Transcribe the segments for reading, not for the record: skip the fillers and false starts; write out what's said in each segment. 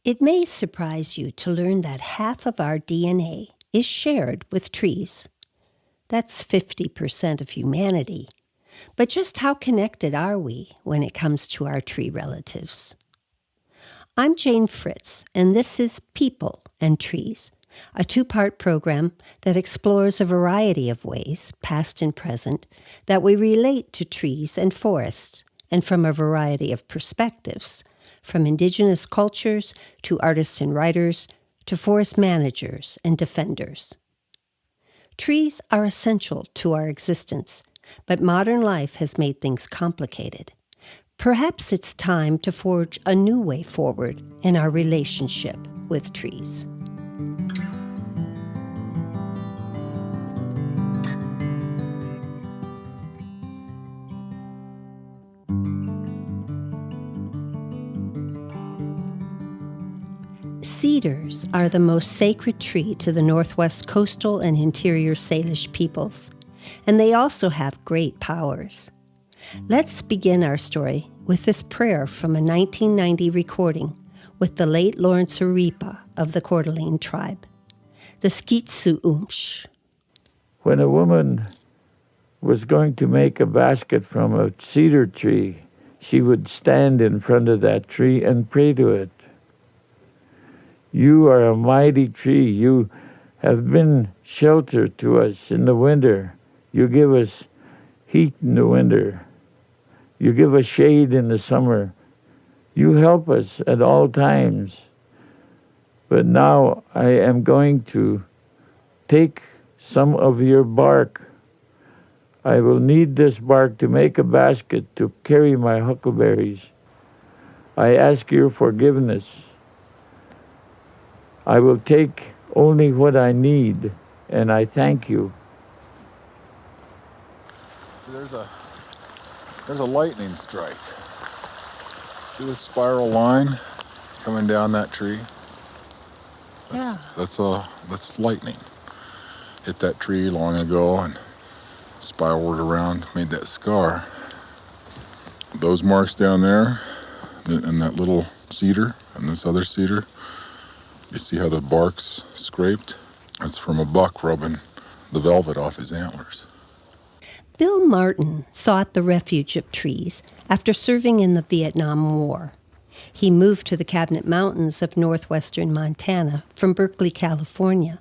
It may surprise you to learn that half of our DNA is shared with trees. That's 50% of humanity. But just how connected are we when it comes to our tree relatives? I'm Jane Fritz, and this is People and Trees, a two-part program that explores a variety of ways, past and present, that we relate to trees and forests, and from a variety of perspectives, from indigenous cultures to artists and writers to forest managers and defenders. Trees are essential to our existence, but modern life has made things complicated. Perhaps it's time to forge a new way forward in our relationship with trees. Cedars are the most sacred tree to the Northwest coastal and interior Salish peoples, and they also have great powers. Let's begin our story with this prayer from a 1990 recording with the late Lawrence Oripa of the Coeur d'Alene tribe. The Skitsu-Umsh. When a woman was going to make a basket from a cedar tree, she would stand in front of that tree and pray to it. You are a mighty tree. You have been shelter to us in the winter. You give us heat in the winter. You give us shade in the summer. You help us at all times. But now I am going to take some of your bark. I will need this bark to make a basket to carry my huckleberries. I ask your forgiveness. I will take only what I need, and I thank you. There's a lightning strike. See the spiral line coming down that tree? That's lightning. Hit that tree long ago and spiraled around, made that scar. Those marks down there, and that little cedar, and this other cedar, you see how the bark's scraped? That's from a buck rubbing the velvet off his antlers. Bill Martin sought the refuge of trees after serving in the Vietnam War. He moved to the Cabinet Mountains of northwestern Montana from Berkeley, California.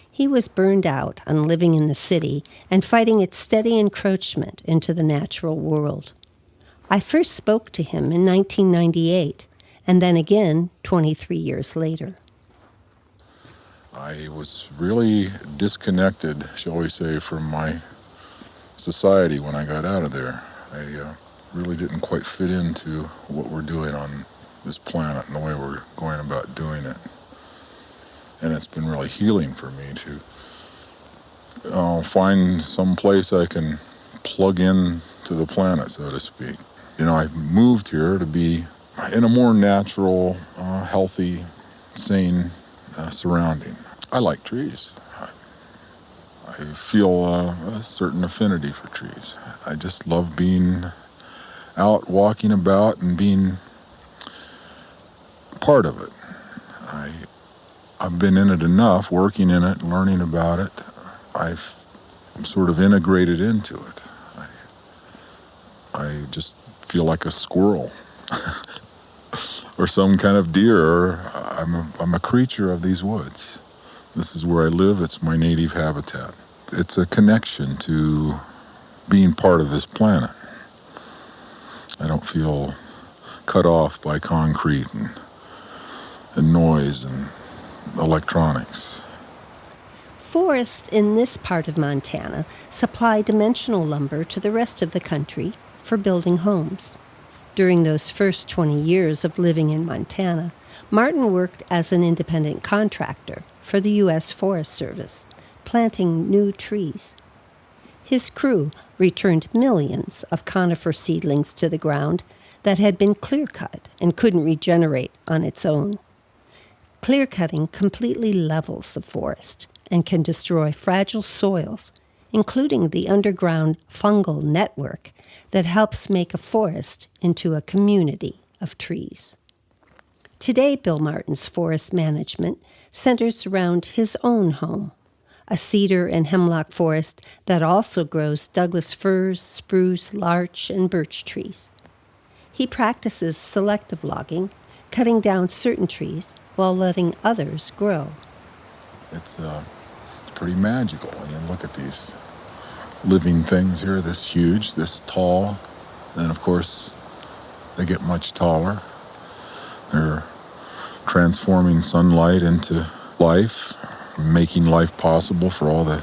He was burned out on living in the city and fighting its steady encroachment into the natural world. I first spoke to him in 1998, and then again 23 years later. I was really disconnected, shall we say, from my society when I got out of there. I really didn't quite fit into what we're doing on this planet and the way we're going about doing it. And it's been really healing for me to find some place I can plug in to the planet, so to speak. You know, I've moved here to be in a more natural, healthy, sane surrounding. I like trees. I feel a certain affinity for trees. I just love being out, walking about, and being part of it. I've been in it enough, working in it, learning about it. I've sort of integrated into it. I just feel like a squirrel or some kind of deer, or I'm a creature of these woods. This is where I live. It's my native habitat. It's a connection to being part of this planet. I don't feel cut off by concrete and noise and electronics. Forests in this part of Montana supply dimensional lumber to the rest of the country for building homes. During those first 20 years of living in Montana, Martin worked as an independent contractor for the U.S. Forest Service, planting new trees. His crew returned millions of conifer seedlings to the ground that had been clear-cut and couldn't regenerate on its own. Clear-cutting completely levels the forest and can destroy fragile soils, including the underground fungal network that helps make a forest into a community of trees. Today, Bill Martin's forest management centers around his own home, a cedar and hemlock forest that also grows Douglas firs, spruce, larch, and birch trees. He practices selective logging, cutting down certain trees while letting others grow. It's pretty magical when you look at these living things here, this huge, this tall, and of course they get much taller. They're transforming sunlight into life, making life possible for all the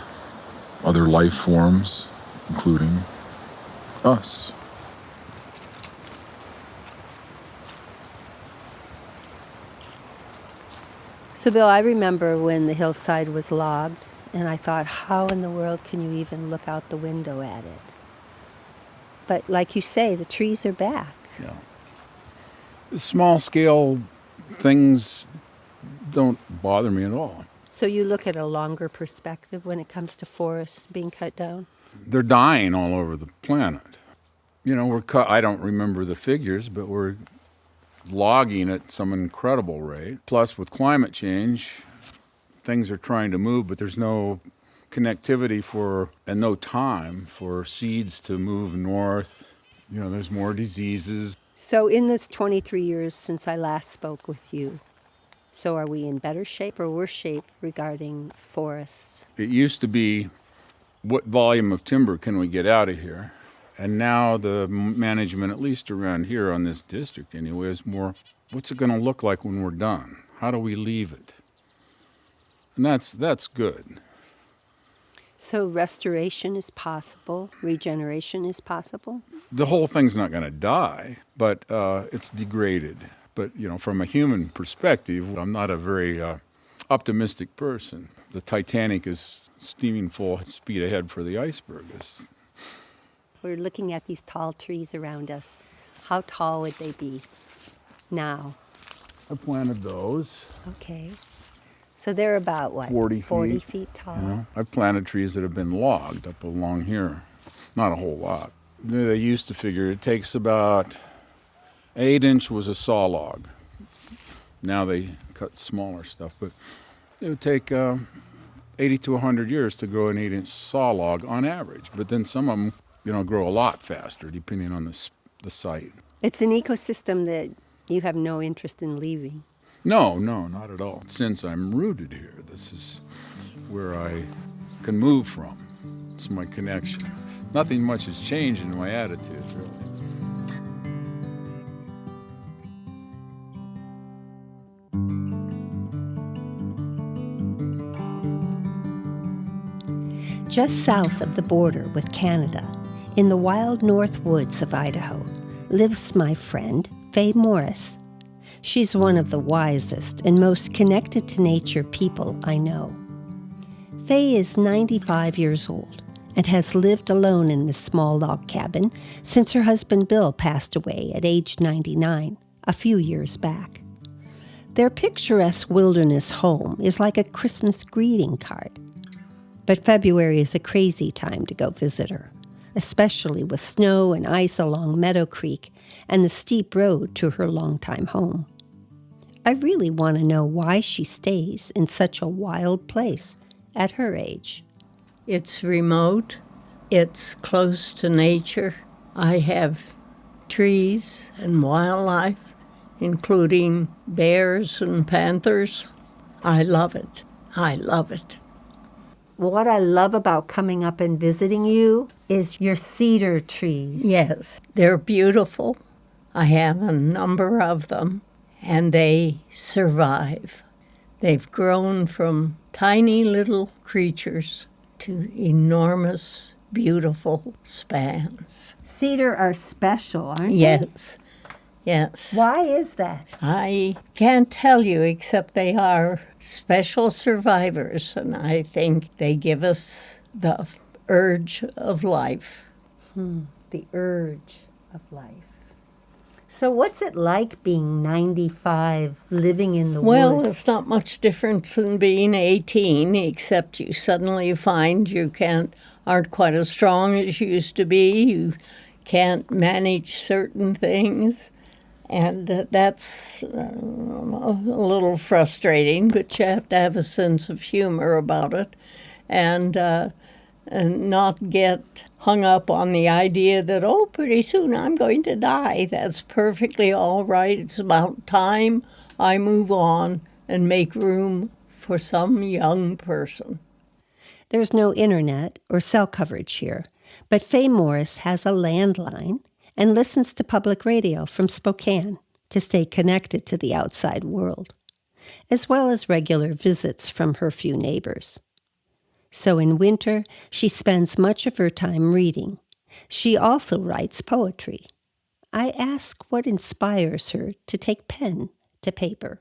other life forms, including us. So, Bill, I remember when the hillside was logged, and I thought, how in the world can you even look out the window at it? But like you say, the trees are back. Yeah. The small-scale things don't bother me at all. So you look at a longer perspective when it comes to forests being cut down? They're dying all over the planet. You know, I don't remember the figures, but we're logging at some incredible rate. Plus, with climate change, things are trying to move, but there's no connectivity and no time for seeds to move north. You know, there's more diseases. So in this 23 years since I last spoke with you, so are we in better shape or worse shape regarding forests? It used to be, what volume of timber can we get out of here? And now the management, at least around here on this district anyway, is more, what's it going to look like when we're done? How do we leave it? And that's good. So restoration is possible, regeneration is possible? The whole thing's not going to die, but it's degraded. But, you know, from a human perspective, I'm not a very optimistic person. The Titanic is steaming full speed ahead for the iceberg. We're looking at these tall trees around us. How tall would they be now? I planted those. Okay. So they're about what? 40 feet tall? You know, I've planted trees that have been logged up along here. Not a whole lot. They used to figure it takes about 8-inch was a saw log. Now they cut smaller stuff, but it would take 80 to 100 years to grow an 8-inch saw log on average. But then some of them, you know, grow a lot faster depending on the site. It's an ecosystem that you have no interest in leaving. No, not at all. Since I'm rooted here, this is where I can move from. It's my connection. Nothing much has changed in my attitude, really. Just south of the border with Canada, in the wild north woods of Idaho, lives my friend, Faye Morris. She's one of the wisest and most connected to nature people I know. Faye is 95 years old and has lived alone in this small log cabin since her husband Bill passed away at age 99 a few years back. Their picturesque wilderness home is like a Christmas greeting card. But February is a crazy time to go visit her, especially with snow and ice along Meadow Creek and the steep road to her longtime home. I really want to know why she stays in such a wild place at her age. It's remote. It's close to nature. I have trees and wildlife, including bears and panthers. I love it. I love it. What I love about coming up and visiting you is your cedar trees. Yes, they're beautiful. I have a number of them, and they survive. They've grown from tiny little creatures to enormous, beautiful spans. Cedar are special, aren't they? Yes. Why is that? I can't tell you, except they are special survivors, and I think they give us the urge of life. The urge of life. So what's it like being 95, living in the Well, woods? it's not much difference than being 18, except you suddenly find you aren't quite as strong as you used to be. You can't manage certain things. And that's a little frustrating, but you have to have a sense of humor about it and not get hung up on the idea that, oh, pretty soon I'm going to die. That's perfectly all right. It's about time I move on and make room for some young person. There's no internet or cell coverage here, but Faye Morris has a landline and listens to public radio from Spokane to stay connected to the outside world, as well as regular visits from her few neighbors. So in winter, she spends much of her time reading. She also writes poetry. I ask what inspires her to take pen to paper.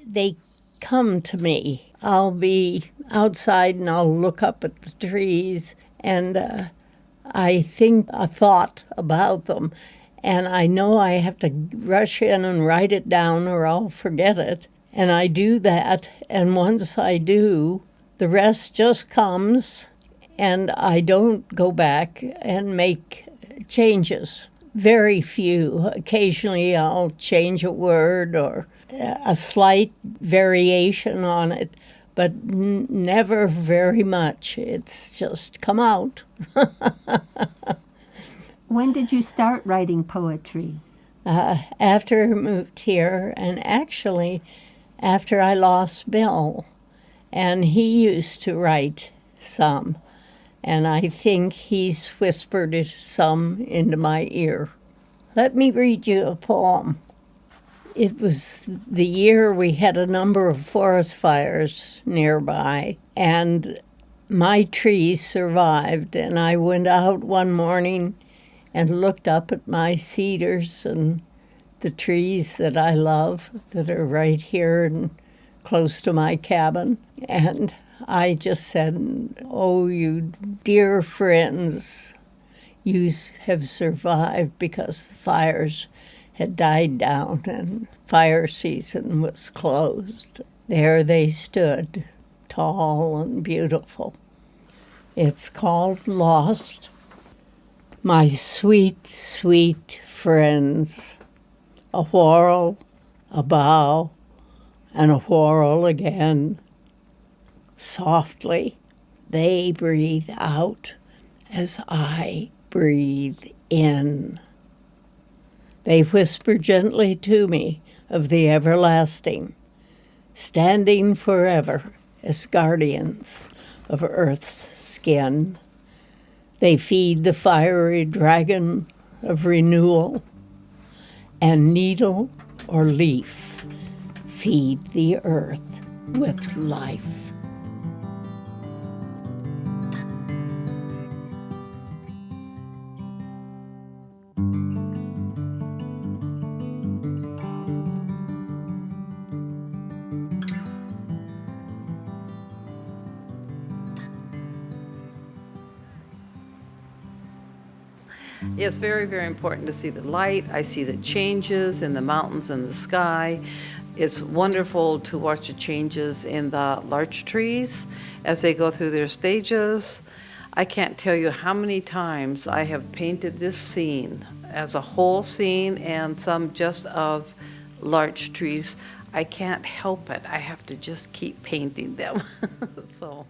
They come to me. I'll be outside and I'll look up at the trees and I think a thought about them. And I know I have to rush in and write it down or I'll forget it. And I do that. And once I do, the rest just comes and I don't go back and make changes. Very few. Occasionally I'll change a word or a slight variation on it, but never very much. It's just come out. When did you start writing poetry? After I moved here, and actually after I lost Bill. And he used to write some, and I think he's whispered it some into my ear. Let me read you a poem. It was the year we had a number of forest fires nearby, and my trees survived, and I went out one morning and looked up at my cedars and the trees that I love that are right here and close to my cabin. And I just said, oh, you dear friends, you have survived because the fires had died down and fire season was closed. There they stood, tall and beautiful. It's called Lost. My sweet, sweet friends, a whorl, a bow, and a whorl again. Softly, they breathe out as I breathe in. They whisper gently to me of the everlasting, standing forever as guardians of Earth's skin. They feed the fiery dragon of renewal, and needle or leaf feed the earth with life. It's very, very important to see the light. I see the changes in the mountains and the sky. It's wonderful to watch the changes in the larch trees as they go through their stages. I can't tell you how many times I have painted this scene as a whole scene and some just of larch trees. I can't help it. I have to just keep painting them. So.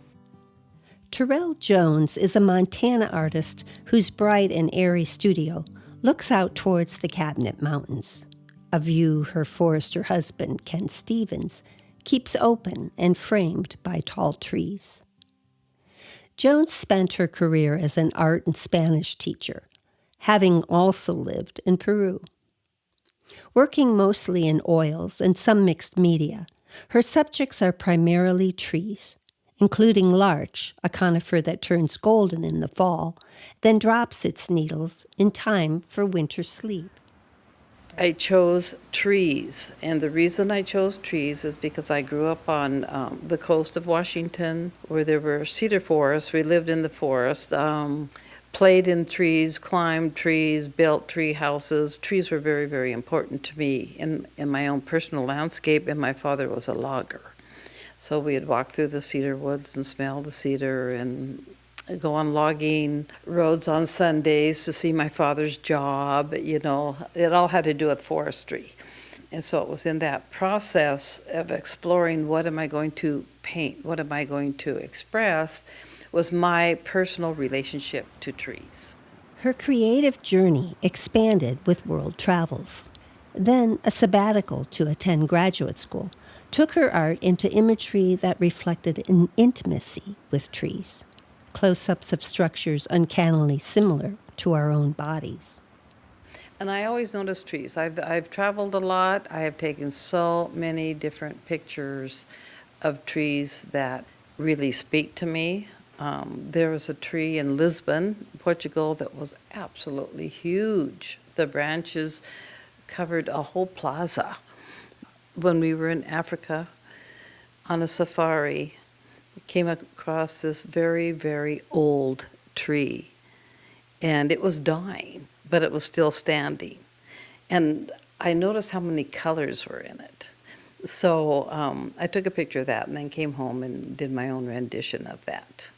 Terrell Jones is a Montana artist whose bright and airy studio looks out towards the Cabinet Mountains, a view her forester husband, Ken Stevens, keeps open and framed by tall trees. Jones spent her career as an art and Spanish teacher, having also lived in Peru. Working mostly in oils and some mixed media, her subjects are primarily trees, including larch, a conifer that turns golden in the fall, then drops its needles in time for winter sleep. I chose trees, and the reason I chose trees is because I grew up on the coast of Washington where there were cedar forests. We lived in the forest, played in trees, climbed trees, built tree houses. Trees were very, very important to me in my own personal landscape, and my father was a logger. So we'd walk through the cedar woods and smell the cedar and go on logging roads on Sundays to see my father's job. You know, it all had to do with forestry. And so it was in that process of exploring what am I going to paint, what am I going to express, was my personal relationship to trees. Her creative journey expanded with world travels. Then a sabbatical to attend graduate school took her art into imagery that reflected an intimacy with trees, close-ups of structures uncannily similar to our own bodies. And I always notice trees. I've traveled a lot. I have taken so many different pictures of trees that really speak to me. There was a tree in Lisbon, Portugal, that was absolutely huge. The branches covered a whole plaza. When we were in Africa on a safari, we came across this very, very old tree. And it was dying, but it was still standing. And I noticed how many colors were in it. So I took a picture of that and then came home and did my own rendition of that.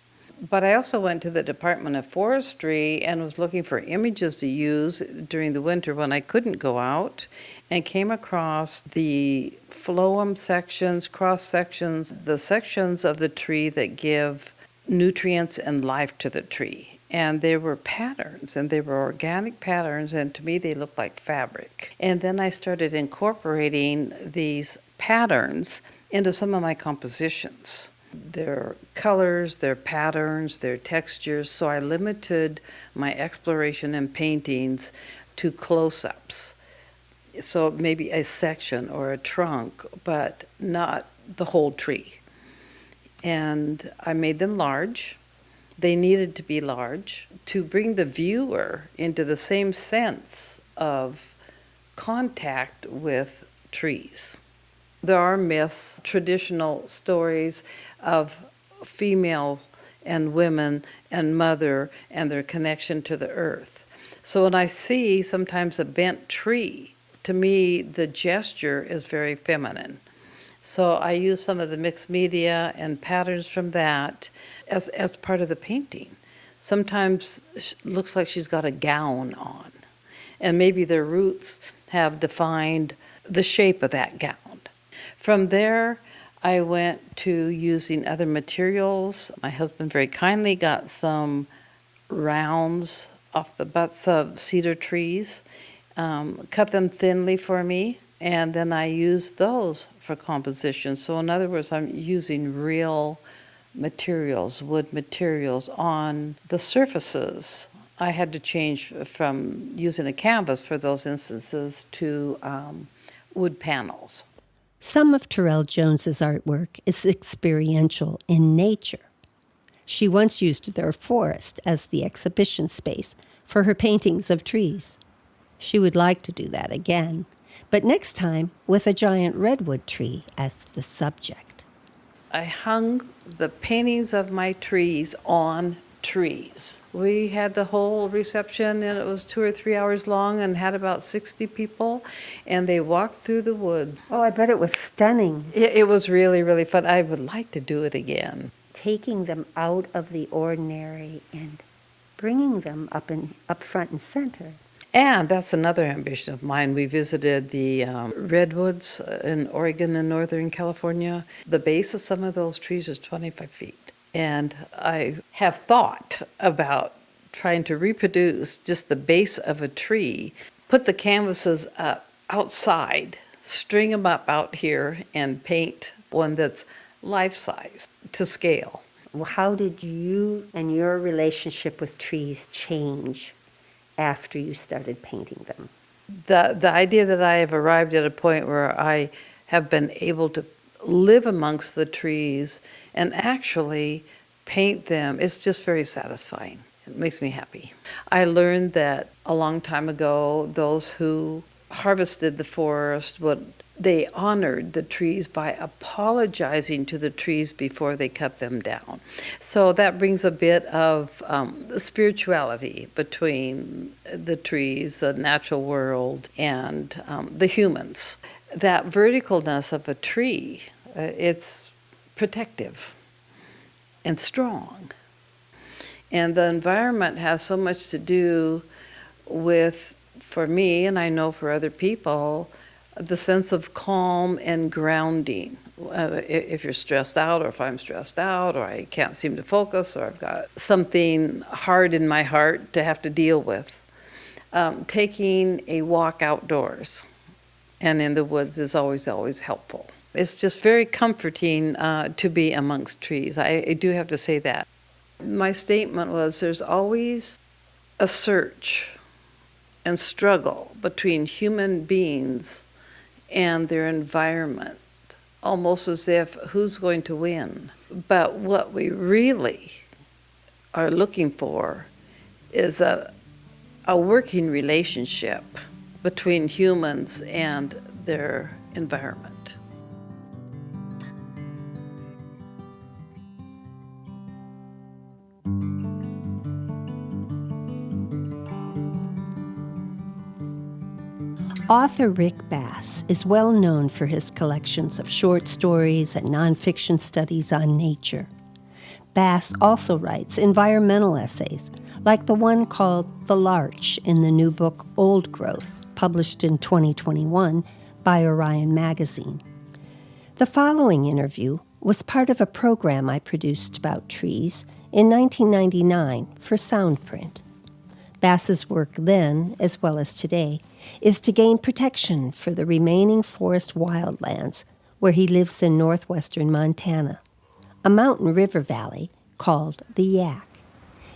But I also went to the Department of Forestry and was looking for images to use during the winter when I couldn't go out, and came across the phloem sections, cross sections, the sections of the tree that give nutrients and life to the tree. And they were patterns, and they were organic patterns, and to me they looked like fabric. And then I started incorporating these patterns into some of my compositions. Their colors, their patterns, their textures, so I limited my exploration and paintings to close-ups. So maybe a section or a trunk, but not the whole tree. And I made them large. They needed to be large to bring the viewer into the same sense of contact with trees. There are myths, traditional stories of females and women and mother and their connection to the earth. So when I see sometimes a bent tree, to me the gesture is very feminine. So I use some of the mixed media and patterns from that as part of the painting. Sometimes it looks like she's got a gown on, and maybe their roots have defined the shape of that gown. From there, I went to using other materials. My husband very kindly got some rounds off the butts of cedar trees, cut them thinly for me, and then I used those for composition. So in other words, I'm using real materials, wood materials on the surfaces. I had to change from using a canvas for those instances to wood panels. Some of Terrell Jones's artwork is experiential in nature. She once used their forest as the exhibition space for her paintings of trees. She would like to do that again, but next time with a giant redwood tree as the subject. I hung the paintings of my trees on trees. We had the whole reception, and it was 2 or 3 hours long, and had about 60 people, and they walked through the woods. Oh, I bet it was stunning. It was really, really fun. I would like to do it again. Taking them out of the ordinary and bringing them up front and center. And that's another ambition of mine. We visited the redwoods in Oregon and Northern California. The base of some of those trees is 25 feet. And I have thought about trying to reproduce just the base of a tree, put the canvases up outside, string them up out here, and paint one that's life-size to scale. How did you and your relationship with trees change after you started painting them? The idea that I have arrived at a point where I have been able to live amongst the trees and actually paint them is just very satisfying. It makes me happy. I learned that a long time ago, those who harvested the forest, they honored the trees by apologizing to the trees before they cut them down. So that brings a bit of spirituality between the trees, the natural world, and the humans. That verticalness of a tree, it's protective and strong. And the environment has so much to do with, for me, and I know for other people, the sense of calm and grounding. If you're stressed out, or if I'm stressed out, or I can't seem to focus, or I've got something hard in my heart to have to deal with, taking a walk outdoors and in the woods is always, always helpful. It's just very comforting to be amongst trees. I do have to say that. My statement was there's always a search and struggle between human beings and their environment, almost as if who's going to win. But what we really are looking for is a working relationship between humans and their environment. Author Rick Bass is well known for his collections of short stories and nonfiction studies on nature. Bass also writes environmental essays, like the one called The Larch in the new book Old Growth, published in 2021 by Orion Magazine. The following interview was part of a program I produced about trees in 1999 for Soundprint. Bass's work then, as well as today, is to gain protection for the remaining forest wildlands where he lives in northwestern Montana, a mountain river valley called the Yak.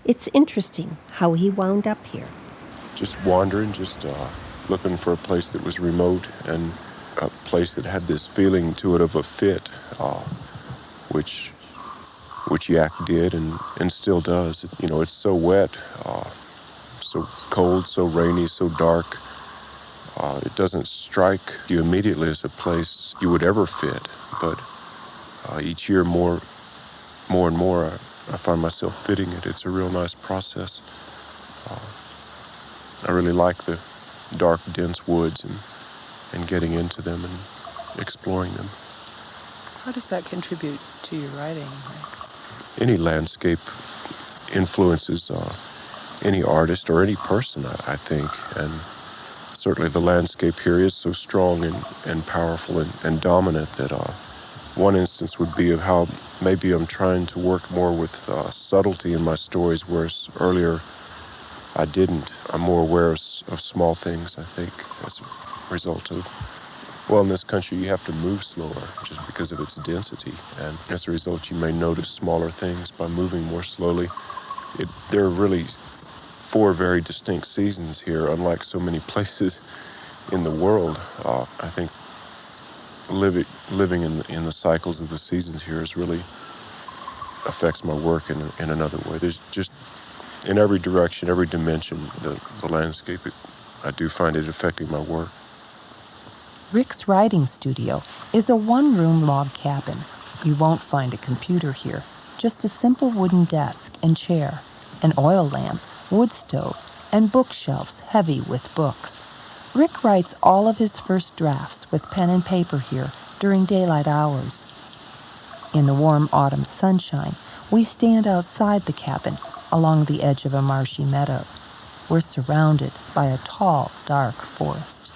It's interesting how he wound up here. Just wandering, looking for a place that was remote and a place that had this feeling to it of a fit, which Yak did and still does. You know, it's so wet, so cold, so rainy, so dark. It doesn't strike you immediately as a place you would ever fit, but each year more and more I find myself fitting it. It's a real nice process. I really like the dark, dense woods and getting into them and exploring them. How does that contribute to your writing? Any landscape influences any artist or any person, I think, and certainly the landscape here is so strong and powerful and dominant that one instance would be of how maybe I'm trying to work more with subtlety in my stories, whereas earlier I didn't. I'm more aware of small things, I think, as a result of, well, in this country you have to move slower just because of its density, and as a result you may notice smaller things by moving more slowly. There are really 4 very distinct seasons here, unlike so many places in the world. I think living in the cycles of the seasons here is really affects my work in another way. There's just, in every direction, every dimension, the landscape, I do find it affecting my work. Rick's writing studio is a one-room log cabin. You won't find a computer here, just a simple wooden desk and chair, an oil lamp, wood stove, and bookshelves heavy with books. Rick writes all of his first drafts with pen and paper here during daylight hours. In the warm autumn sunshine, we stand outside the cabin along the edge of a marshy meadow. We're surrounded by a tall, dark forest.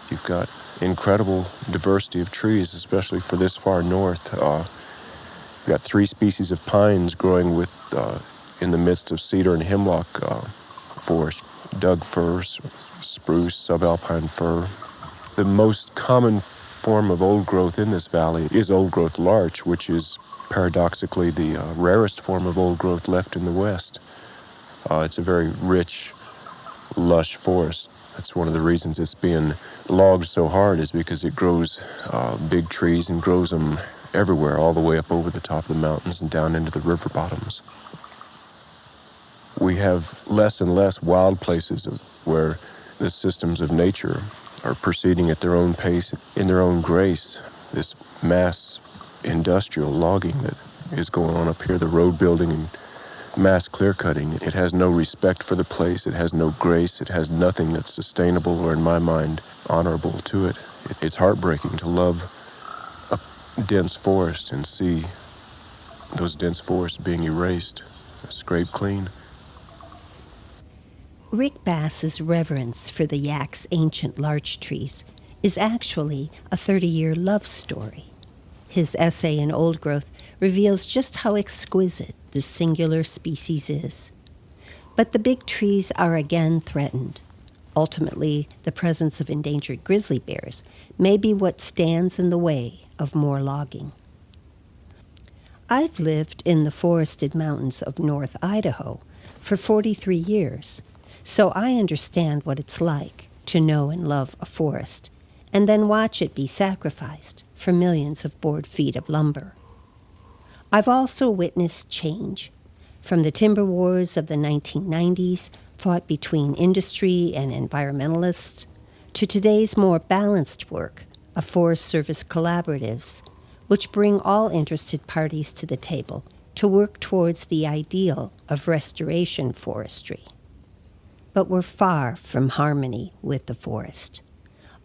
You've got incredible diversity of trees, especially for this far north. You've got 3 species of pines growing with in the midst of cedar and hemlock forest, Doug fir, spruce, subalpine fir. The most common form of old growth in this valley is old growth larch, which is paradoxically the rarest form of old growth left in the West. It's a very rich, lush forest. That's one of the reasons it's being logged so hard, is because it grows big trees and grows them everywhere, all the way up over the top of the mountains and down into the river bottoms. We have less and less wild places where the systems of nature are proceeding at their own pace, in their own grace. This mass industrial logging that is going on up here, the road building and mass clear cutting, it has no respect for the place, it has no grace, it has nothing that's sustainable or, in my mind, honorable to it. It's heartbreaking to love a dense forest and see those dense forests being erased. scraped clean. Rick Bass's reverence for the yak's ancient larch trees is actually a 30-year love story. His essay in Old Growth reveals just how exquisite this singular species is. But the big trees are again threatened. Ultimately, the presence of endangered grizzly bears may be what stands in the way of more logging. I've lived in the forested mountains of North Idaho for 43 years, so I understand what it's like to know and love a forest and then watch it be sacrificed for millions of board feet of lumber. I've also witnessed change, from the timber wars of the 1990s, fought between industry and environmentalists, to today's more balanced work of Forest Service collaboratives, which bring all interested parties to the table to work towards the ideal of restoration forestry. But we're far from harmony with the forest.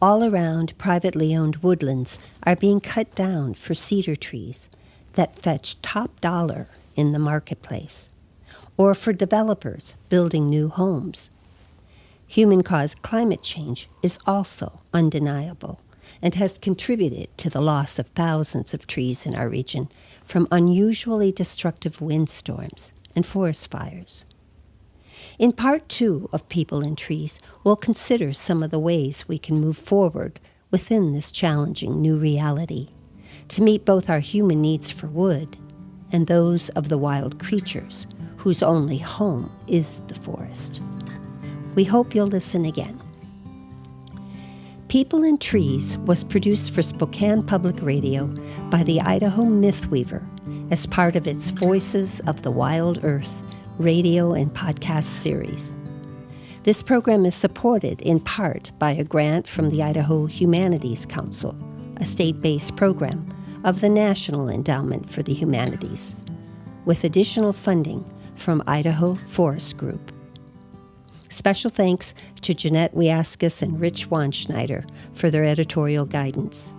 All around, privately owned woodlands are being cut down for cedar trees that fetch top dollar in the marketplace, or for developers building new homes. Human-caused climate change is also undeniable and has contributed to the loss of thousands of trees in our region from unusually destructive windstorms and forest fires. In Part 2 of People and Trees, we'll consider some of the ways we can move forward within this challenging new reality to meet both our human needs for wood and those of the wild creatures whose only home is the forest. We hope you'll listen again. People and Trees was produced for Spokane Public Radio by the Idaho Mythweaver as part of its Voices of the Wild Earth radio and podcast series. This program is supported in part by a grant from the Idaho Humanities Council, a state-based program of the National Endowment for the Humanities, with additional funding from Idaho Forest Group. Special thanks to Jeanette Wiaskas and Rich Wanschneider for their editorial guidance.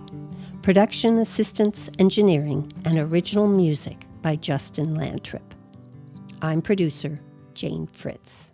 Production assistance, engineering, and original music by Justin Lantrip. I'm producer Jane Fritz.